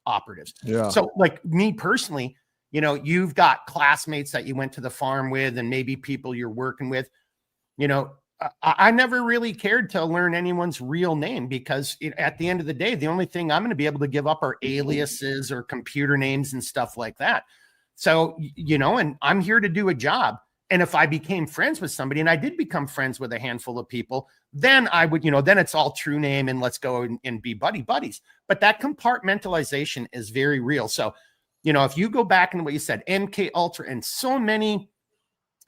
operatives. Yeah. So like me personally, you know, you've got classmates that you went to the farm with, and maybe people you're working with. You know, I never really cared to learn anyone's real name, because at the end of the day, the only thing I'm going to be able to give up are aliases or computer names and stuff like that. So, you know, and I'm here to do a job. And if I became friends with somebody, and I did become friends with a handful of people, then I would, you know, then it's all true name and let's go and be buddies. But that compartmentalization is very real. So, you know, if you go back into what you said, MK Ultra and so many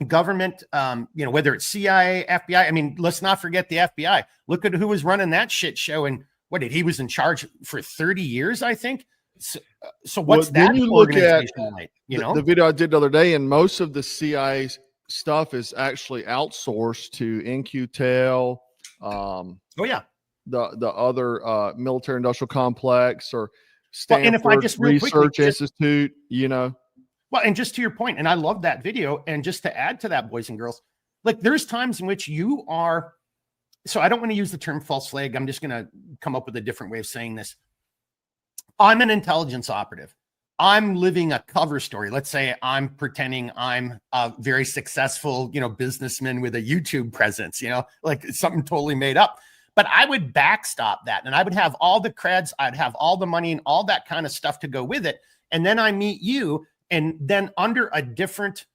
government, you know, whether it's CIA, FBI, I mean, let's not forget the FBI. Look at who was running that shit show, and he was in charge for 30 years, I think. So what's that you organization like? You know, the video I did the other day, and most of the CIA stuff is actually outsourced to NQTEL. Oh yeah, the other military industrial complex, or Stanford and if I just Research Institute, you know. Well, and just to your point, and I love that video, and just to add to that, boys and girls, like there's times in which you are, so I don't want to use the term false flag. I'm just going to come up with a different way of saying this. I'm an intelligence operative. I'm living a cover story. Let's say I'm pretending I'm a very successful, you know, businessman with a YouTube presence, you know, like something totally made up. But I would backstop that, and I would have all the creds, I'd have all the money and all that kind of stuff to go with it. And then I meet you, and then under a different,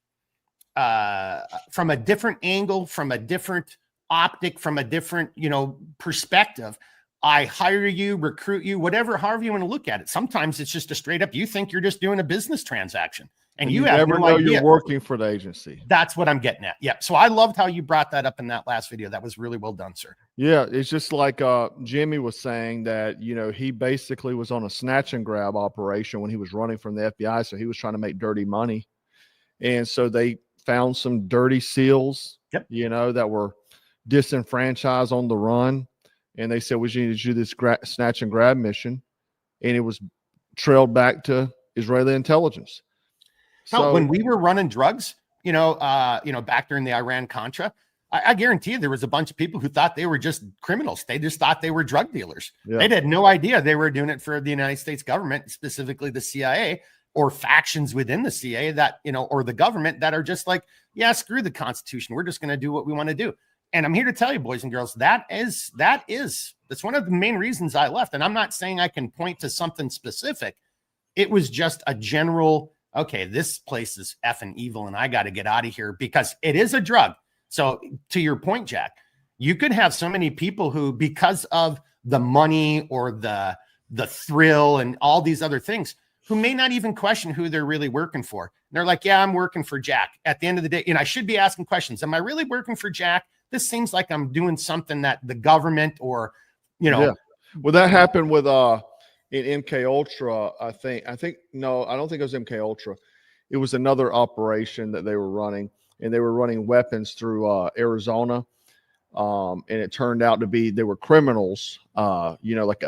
from a different angle, from a different optic, from a different, you know, perspective, I hire you, recruit you, whatever, however you want to look at it. Sometimes it's just a straight up, you think you're just doing a business transaction, and you have never no know idea you're working for the agency. That's what I'm getting at. Yeah. So I loved how you brought that up in that last video. That was really well done, sir. Yeah. It's just like Jimmy was saying that, you know, he basically was on a snatch and grab operation when he was running from the FBI. So he was trying to make dirty money. And so they found some dirty SEALs, you know, that were disenfranchised on the run. And they said, we need to do this snatch and grab mission. And it was trailed back to Israeli intelligence. So when we were running drugs, you know, back during the Iran-Contra, I guarantee you there was a bunch of people who thought they were just criminals. They just thought they were drug dealers. Yeah. They had no idea they were doing it for the United States government, specifically the CIA, or factions within the CIA that, you know, or the government that are just like, yeah, screw the Constitution. We're just going to do what we want to do. And I'm here to tell you, boys and girls, that's one of the main reasons I left. And I'm not saying I can point to something specific. It was just a general, okay, this place is effing evil and I got to get out of here, because it is a drug. So to your point, Jack, you could have so many people who, because of the money or the thrill and all these other things, who may not even question who they're really working for. And they're like, yeah, I'm working for Jack. At the end of the day, and I should be asking questions. Am I really working for Jack? This seems like I'm doing something that the government or, you know. Yeah. Well, that happened with in MK Ultra, I think no, I don't think it was MK Ultra. It was another operation that they were running, and they were running weapons through Arizona. And it turned out to be, they were criminals, you know, like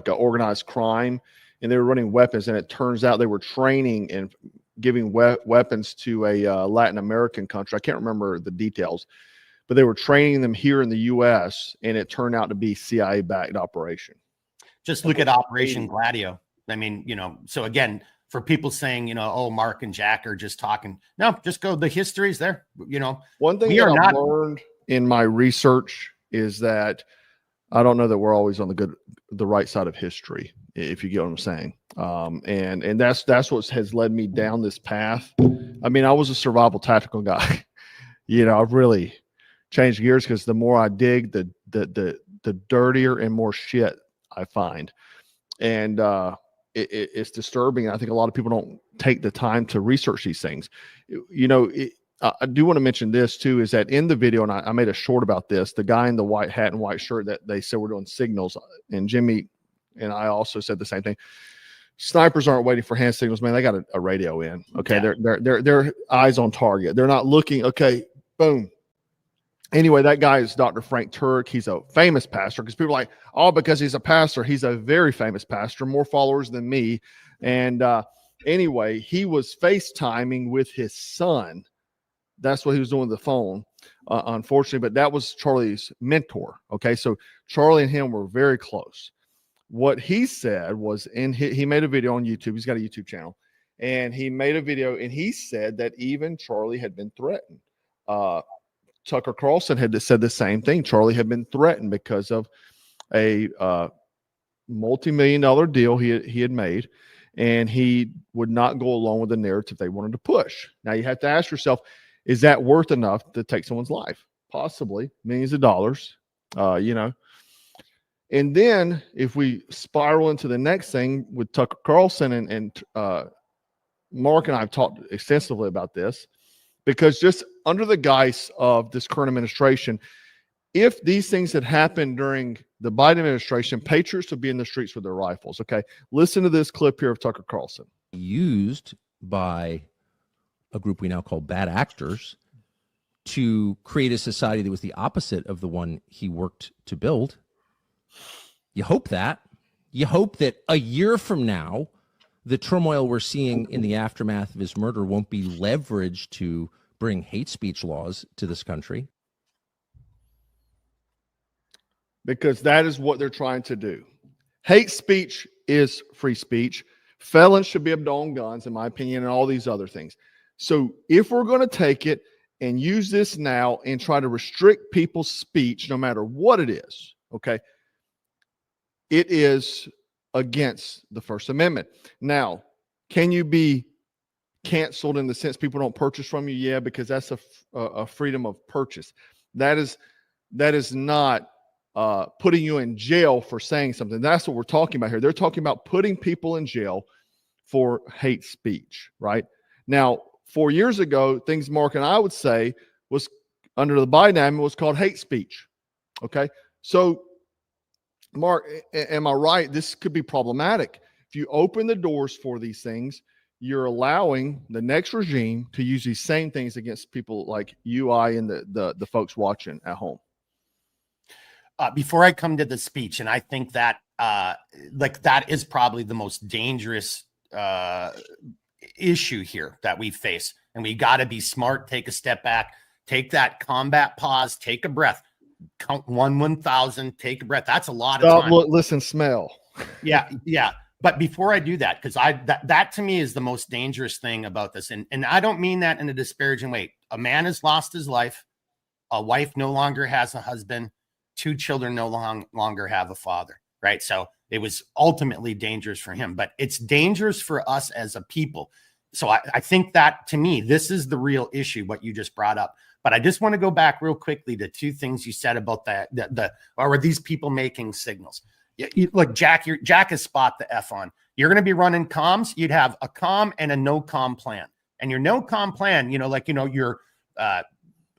a organized crime, and they were running weapons. And it turns out they were training and giving weapons to a Latin American country. I can't remember the details, but they were training them here in the U.S., and it turned out to be CIA-backed operation. Just look at Operation Gladio. I mean, you know, so again, for people saying, you know, oh, Mark and Jack are just talking. No, just go. The history's there. You know, one thing that I've learned in my research is that I don't know that we're always on the right side of history, if you get what I'm saying. And that's what has led me down this path. I mean, I was a survival tactical guy. You know, I've really changed gears, because the more I dig, the dirtier and more shit I find. And it's disturbing. I think a lot of people don't take the time to research these things. You know, I do want to mention this too, is that in the video, and I made a short about this, the guy in the white hat and white shirt that they said we're doing signals, and Jimmy and I also said the same thing. Snipers aren't waiting for hand signals, man. They got a radio in. Okay. Yeah. They're eyes on target. They're not looking, okay, boom, Anyway, that guy is Dr. Frank Turk. He's a famous pastor, because people are like, oh, because he's a pastor. He's a very famous pastor, more followers than me. And anyway, he was FaceTiming with his son. That's what he was doing on the phone, unfortunately. But that was Charlie's mentor. Okay, so Charlie and him were very close. What he said was, he made a video on YouTube. He's got a YouTube channel. And he made a video, and he said that even Charlie had been threatened. Tucker Carlson had said the same thing. Charlie had been threatened because of a multi-million-dollar deal he had made, and he would not go along with the narrative they wanted to push. Now, you have to ask yourself, is that worth enough to take someone's life? Possibly, millions of dollars, you know. And then if we spiral into the next thing with Tucker Carlson, and Mark and I have talked extensively about this, because just under the guise of this current administration, if these things had happened during the Biden administration, patriots would be in the streets with their rifles. Okay, listen to this clip here of Tucker Carlson. Used by a group we now call bad actors to create a society that was the opposite of the one he worked to build. You hope that. You hope that a year from now, the turmoil we're seeing in the aftermath of his murder won't be leveraged to bring hate speech laws to this country. Because that is what they're trying to do. Hate speech is free speech. Felons should be able to own guns, in my opinion, and all these other things. So if we're going to take it and use this now and try to restrict people's speech, no matter what it is, okay, it is against the First Amendment. Now, can you be canceled in the sense people don't purchase from you? Yeah, because that's a freedom of purchase. That is not putting you in jail for saying something. That's what we're talking about here. They're talking about putting people in jail for hate speech, right? Now, 4 years ago, things Mark and I would say was under the Biden admin was called hate speech. Okay, so Mark, am I right? This could be problematic. If you open the doors for these things, you're allowing the next regime to use these same things against people like you, I, and the folks watching at home. Before I come to the speech, and I think that that is probably the most dangerous issue here that we face, and we got to be smart, take a step back, take that combat pause, take a breath. Count 1,000, take a breath. That's a lot of time. Listen, smell. Yeah. But before I do that, because that to me is the most dangerous thing about this. And I don't mean that in a disparaging way. A man has lost his life. A wife no longer has a husband. 2 children no longer have a father, right? So it was ultimately dangerous for him, but it's dangerous for us as a people. So I think that, to me, this is the real issue, what you just brought up. But I just want to go back real quickly to 2 things you said about are these people making signals? Look, Jack is spot the F on. You're going to be running comms. You'd have a comm and a no comm plan. And your no comm plan, your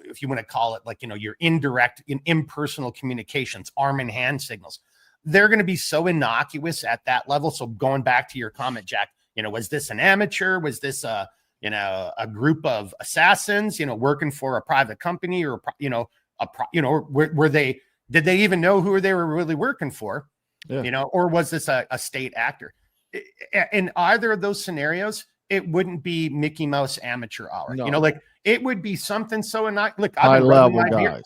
if you want to call it your indirect, impersonal communications, arm and hand signals, they're going to be so innocuous at that level. So going back to your comment, Jack, was this an amateur? Was this a group of assassins, working for a private company, or, did they even know who they were really working for? Yeah. Or was this a state actor? In either of those scenarios, it wouldn't be Mickey Mouse amateur hour. No. It would be something so high level guys.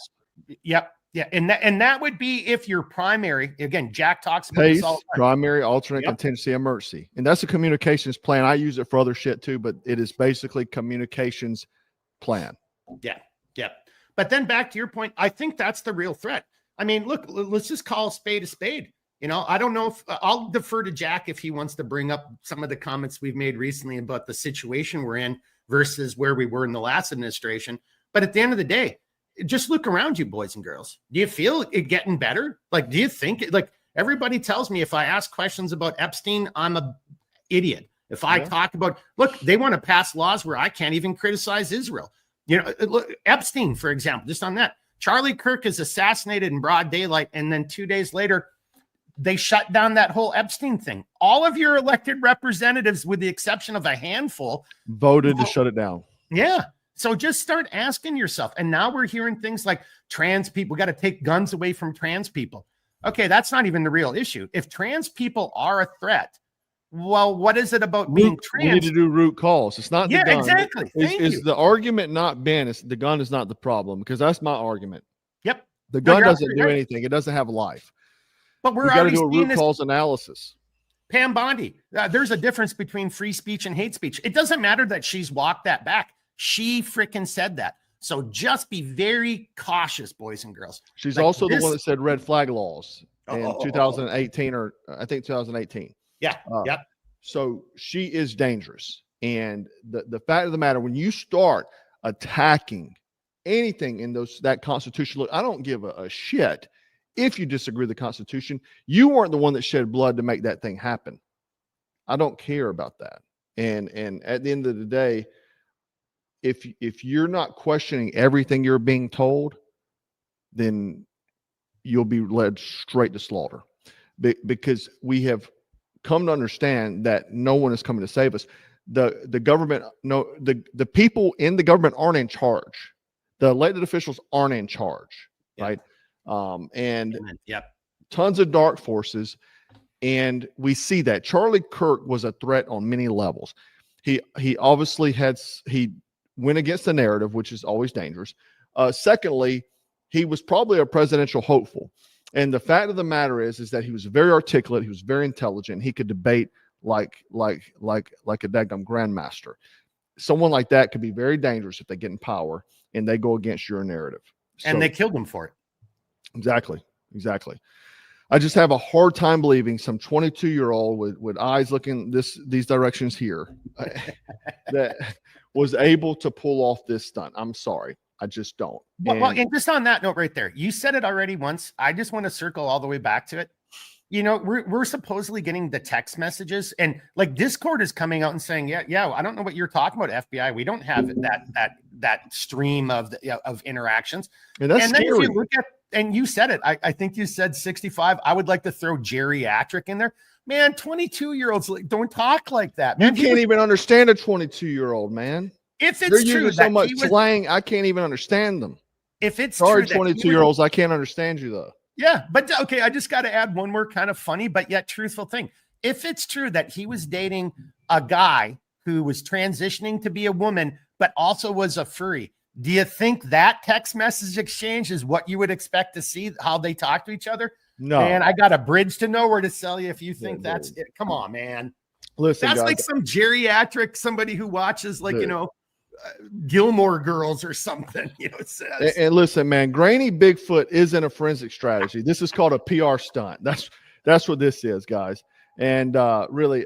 Yep. Yeah. And that would be if your primary, again, Jack talks about PACE, primary, alternate, contingency, emergency. And that's a communications plan. I use it for other shit too, but it is basically communications plan. Yeah. Yeah. But then back to your point, I think that's the real threat. I mean, look, let's just call a spade a spade. I don't know if I'll defer to Jack if he wants to bring up some of the comments we've made recently about the situation we're in versus where we were in the last administration. But at the end of the day, just look around you, boys and girls. Do you feel it getting better? Do you think everybody tells me if I ask questions about Epstein, I'm a idiot. If I talk about, look, they want to pass laws where I can't even criticize Israel. Look, Epstein, for example, just on that, Charlie Kirk is assassinated in broad daylight. And then 2 days later, they shut down that whole Epstein thing. All of your elected representatives, with the exception of a handful, voted to shut it down. Yeah. So just start asking yourself. And now we're hearing things like trans people, we got to take guns away from trans people. Okay, that's not even the real issue. If trans people are a threat, well, what is it about being trans? We need to do root cause. It's not the gun. Exactly. Is the argument not been the gun is not the problem? Because that's my argument. Yep. The gun doesn't do anything. It doesn't have a life. But we're got to do a root cause analysis. Pam Bondi, there's a difference between free speech and hate speech. It doesn't matter that she's walked that back. She freaking said that. So just be very cautious, boys and girls. She's also the one that said red flag laws in 2018, or I think 2018. Yeah. Yep. So she is dangerous. And the fact of the matter, when you start attacking anything in that Constitution, look, I don't give a shit if you disagree with the Constitution. You weren't the one that shed blood to make that thing happen. I don't care about that. And at the end of the day, if you're not questioning everything you're being told, then you'll be led straight to slaughter. Because we have come to understand that no one is coming to save us. The government, the people in the government aren't in charge. The elected officials aren't in charge, right? And tons of dark forces, and we see that Charlie Kirk was a threat on many levels. He obviously he went against the narrative, which is always dangerous. Secondly, he was probably a presidential hopeful. And the fact of the matter is that he was very articulate. He was very intelligent. He could debate like a daggum grandmaster. Someone like that could be very dangerous if they get in power and they go against your narrative. And they killed him for it. Exactly. I just have a hard time believing some 22-year-old with eyes looking these directions here that was able to pull off this stunt. I'm sorry. I just don't. Well, and just on that note right there, you said it already once. I just want to circle all the way back to it. You know, we're supposedly getting the text messages, and like Discord is coming out and saying, yeah, I don't know what you're talking about, FBI. We don't have that stream of interactions. And that's then scary. if you look at, and you said it, I think you said 65. I would like to throw geriatric in there. Man, 22-year-olds don't talk like that. Man, you can't even understand a 22-year-old, man. If it's They're true using so much slang, I can't even understand them. If it's sorry, true, 22-year-olds, I can't understand you though. Yeah, but okay, I just got to add one more kind of funny but yet truthful thing. If it's true that he was dating a guy who was transitioning to be a woman, but also was a furry, do you think that text message exchange is what you would expect to see, how they talk to each other? No. Man, I got a bridge to nowhere to sell you if you think that's it. Come on, man. Listen, that's guys, like some geriatric, somebody who watches Gilmore Girls or something, it says. And listen, man, grainy Bigfoot isn't a forensic strategy. This is called a PR stunt. That's what this is, guys. And really,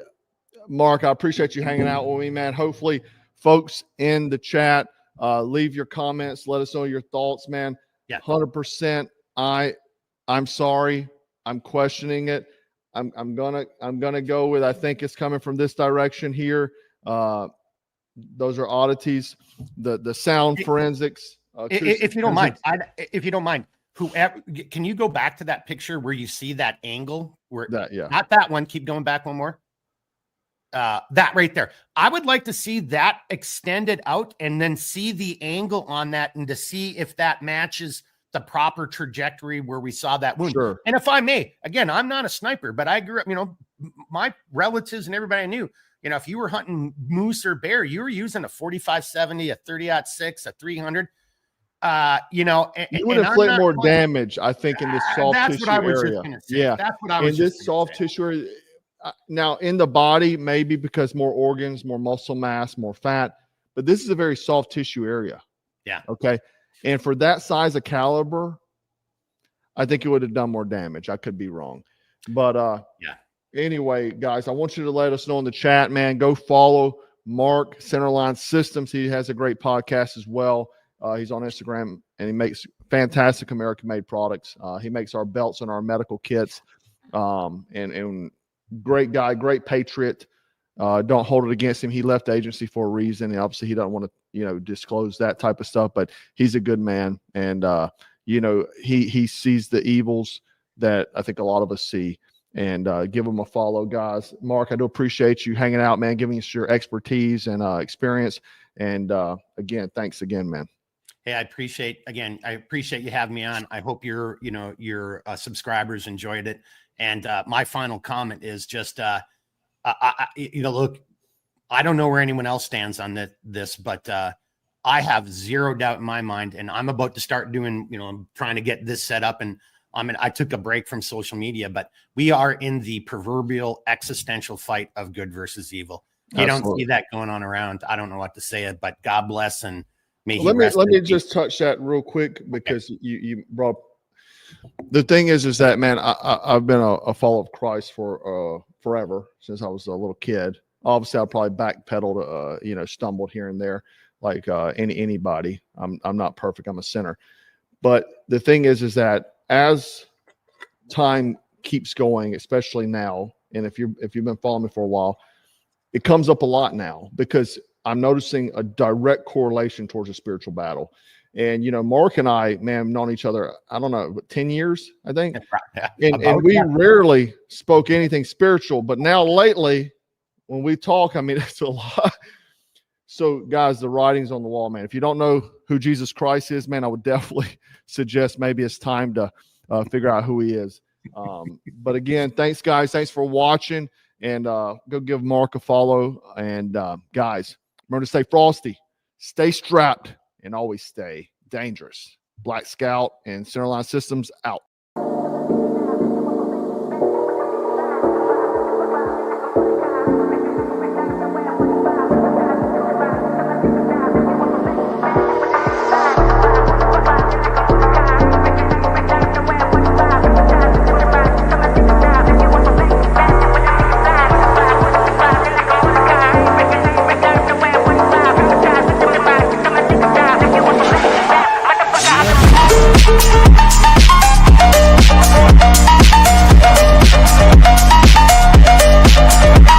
Mark, I appreciate you hanging out with me, man. Hopefully, folks in the chat, leave your comments. Let us know your thoughts, man. Yeah, 100%. I'm sorry. I'm questioning it. I'm gonna go with, I think it's coming from this direction here. Those are oddities, the sound forensics. If you don't mind, whoever, can you go back to that picture where you see that angle? Not that one. Keep going back one more. That right there. I would like to see that extended out and then see the angle on that and to see if that matches the proper trajectory where we saw that wound. Sure. And if I may, again, I'm not a sniper, but I grew up, my relatives and everybody I knew, if you were hunting moose or bear, you were using a 45-70, a 30-06, a 300. You would inflict more damage, I think, in this soft tissue area. Yeah, that's what I was. In this soft tissue area. Now, in the body, maybe because more organs, more muscle mass, more fat, but this is a very soft tissue area. Yeah. Okay. And for that size of caliber, I think it would have done more damage. I could be wrong, but yeah. Anyway, guys, I want you to let us know in the chat, man. Go follow Mark Centerline Systems. He has a great podcast as well. He's on Instagram, and he makes fantastic American-made products. He makes our belts and our medical kits. And great guy, great patriot. Don't hold it against him. He left the agency for a reason, and obviously he doesn't want to, disclose that type of stuff. But he's a good man, and he sees the evils that I think a lot of us see. and give them a follow, guys. Mark, I do appreciate you hanging out, man, giving us your expertise and experience. And again, thanks again, man. Hey, I appreciate you having me on. I hope your subscribers enjoyed it. And my final comment is just, look, I don't know where anyone else stands on this, but I have zero doubt in my mind, and I'm about to start doing, I'm trying to get this set up, and I took a break from social media, but we are in the proverbial existential fight of good versus evil. You don't see that going on around. I don't know what to say, but God bless, and may he rest. Let me just touch that real quick, because you brought. The thing is that, man, I've been a follower of Christ for forever, since I was a little kid. Obviously, I probably backpedaled, stumbled here and there, like anybody. I'm not perfect. I'm a sinner. But the thing is that as time keeps going, especially now, and if you've been following me for a while, it comes up a lot now, because I'm noticing a direct correlation towards a spiritual battle. And, Mark and I, man, known each other, I don't know, 10 years, I think. And we rarely spoke anything spiritual. But now lately, when we talk, I mean, it's a lot. So, guys, the writing's on the wall, man. If you don't know who Jesus Christ is, man, I would definitely suggest maybe it's time to figure out who he is. But again, thanks, guys. Thanks for watching. And go give Mark a follow. And, guys, remember to stay frosty, stay strapped, and always stay dangerous. Black Scout and Centerline Systems out.